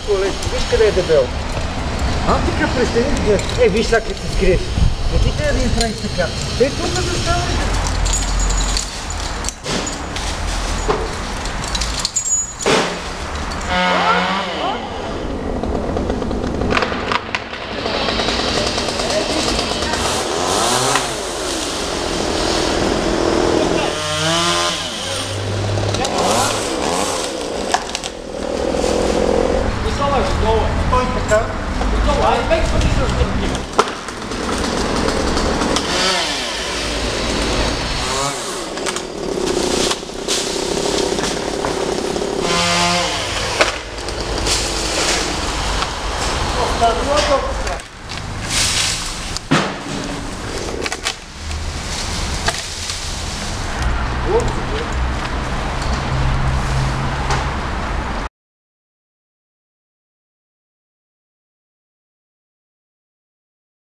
колечко, виж къде е дебел. Антика престани да... виж сега как се скриеш. Не ти трябва да им правиш така. Те тук да ставаш. Стой така. Стартувато.